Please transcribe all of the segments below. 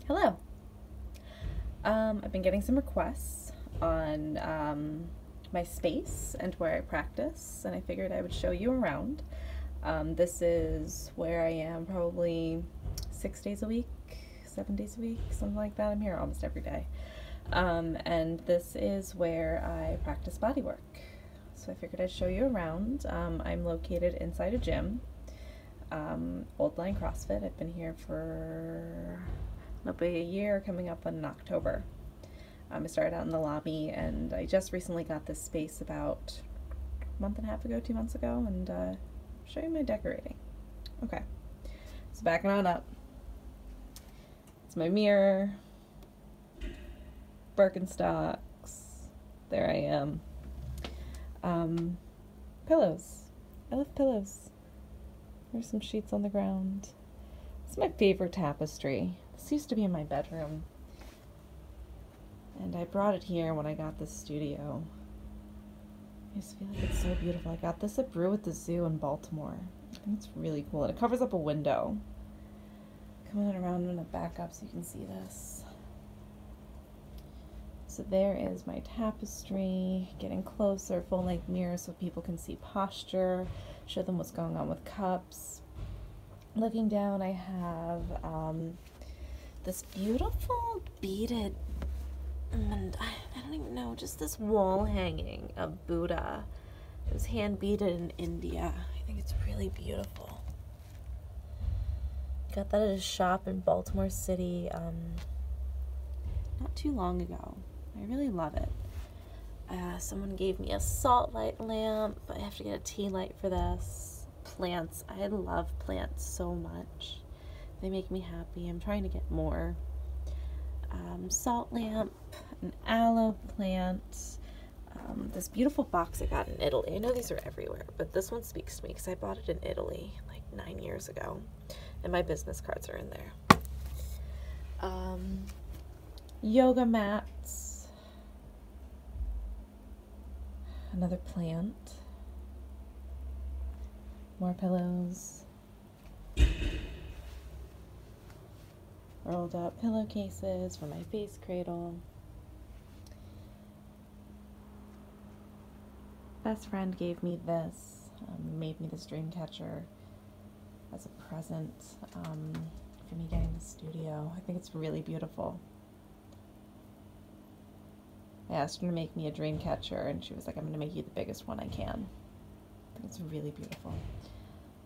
Hello. I've been getting some requests on my space and where I practice, and I figured I would show you around. This is where I am probably 6 days a week, 7 days a week, something like that. I'm here almost every day. And this is where I practice bodywork. So I figured I'd show you around. I'm located inside a gym, Old Line CrossFit. I've been here for about a year, coming up in October. I started out in the lobby, and I just recently got this space about a month and a half ago, 2 months ago, and show you my decorating. Okay, so backing on up. It's my mirror, Birkenstocks. There I am. Pillows. I love pillows. There's some sheets on the ground. It's my favorite tapestry. This used to be in my bedroom, and I brought it here when I got this studio. I just feel like it's so beautiful. I got this at Brew at the Zoo in Baltimore. I think it's really cool, and it covers up a window. Coming around in a back up so you can see this. So there is my tapestry, getting closer, full-length mirror so people can see posture, show them what's going on with cups. Looking down, I have this beautiful beaded, and I don't even know, just this wall hanging of Buddha. It was hand beaded in India. I think it's really beautiful. Got that at a shop in Baltimore City not too long ago. I really love it. Someone gave me a salt light lamp. I have to get a tea light for this. Plants. I love plants so much. They make me happy. I'm trying to get more. Salt lamp, an aloe plant, this beautiful box I got in Italy. I know these are everywhere, but this one speaks to me because I bought it in Italy like 9 years ago, and my business cards are in there. Yoga mats, another plant, more pillows, rolled up pillowcases for my face cradle. Best friend gave me this, made me this dream catcher as a present for me getting the studio. I think it's really beautiful. I asked her to make me a dream catcher, and she was like, I'm going to make you the biggest one I can. I think it's really beautiful.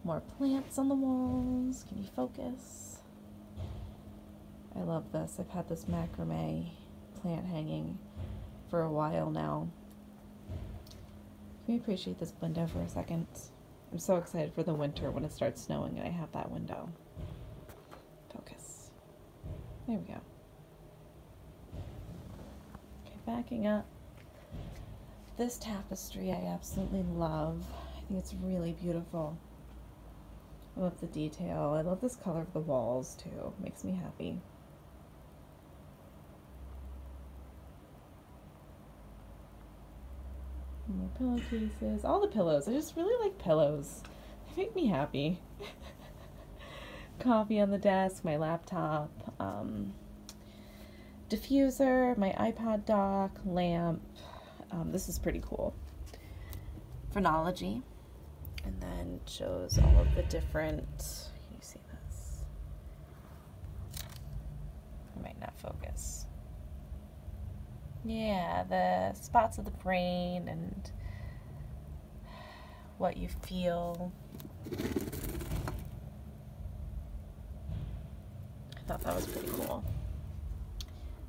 More plants on the walls. Can you focus? I love this. I've had this macrame plant hanging for a while now. Can we appreciate this window for a second? I'm so excited for the winter when it starts snowing and I have that window. Focus. There we go. Okay, backing up. This tapestry I absolutely love. I think it's really beautiful. I love the detail. I love this color of the walls too. It makes me happy. More pillowcases. All the pillows. I just really like pillows. They make me happy. Coffee on the desk, my laptop, diffuser, my iPod dock, lamp. This is pretty cool. Phrenology. And then shows all of the different, can you see this? I might not focus. Yeah, the spots of the brain and what you feel. I thought that was pretty cool.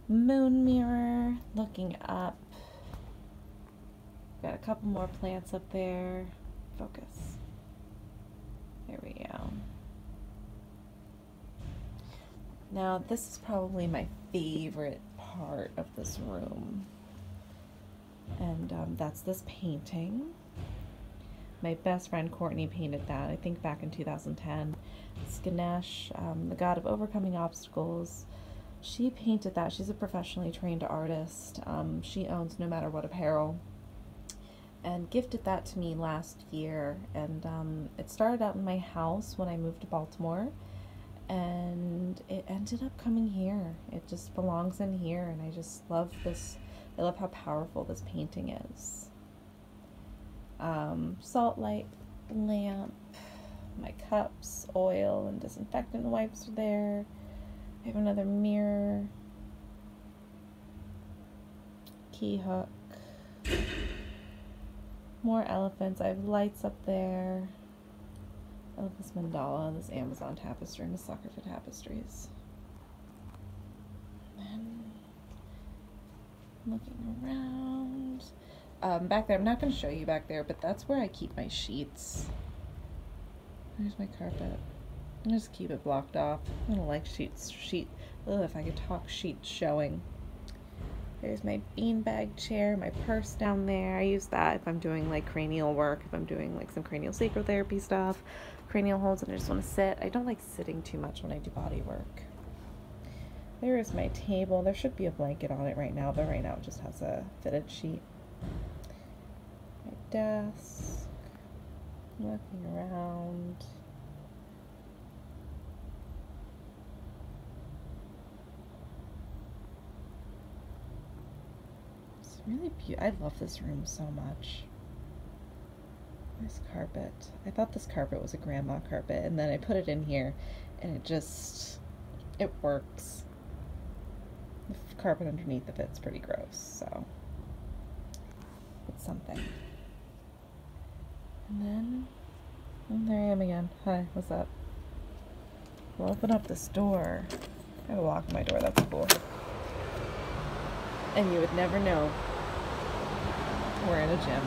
Moon mirror, looking up. Got a couple more plants up there. Focus. There we go. Now, this is probably my favorite part of this room, and that's this painting. My best friend Courtney painted that, I think back in 2010. It's Ganesh, the god of overcoming obstacles. She painted that. She's a professionally trained artist. She owns No Matter What apparel, and gifted that to me last year. And it started out in my house when I moved to Baltimore, and it ended ended up coming here. It just belongs in here, and I just love this. I love how powerful this painting is. Salt light lamp, my cups, oil and disinfectant wipes are there. I have another mirror, key hook, more elephants. I have lights up there. I love this mandala, this Amazon tapestry. I'm a sucker for tapestries. And looking around. Back there, I'm not going to show you back there, but that's where I keep my sheets. There's my carpet. I just keep it blocked off. I don't like if I could talk, sheets showing. There's my beanbag chair, my purse down there. I use that if I'm doing like cranial work, if I'm doing like some cranial sacral therapy stuff, cranial holds, and I just want to sit. I don't like sitting too much when I do body work. There is my table. There should be a blanket on it right now, but right now it just has a fitted sheet. My desk. Looking around. It's really beautiful. I love this room so much. Nice carpet. I thought this carpet was a grandma carpet, and then I put it in here, and it works. The carpet underneath of it's pretty gross, so it's something. And then, there I am again. Hi, what's up? We'll open up this door. I have a lock on my door, that's cool. And you would never know we're in a gym.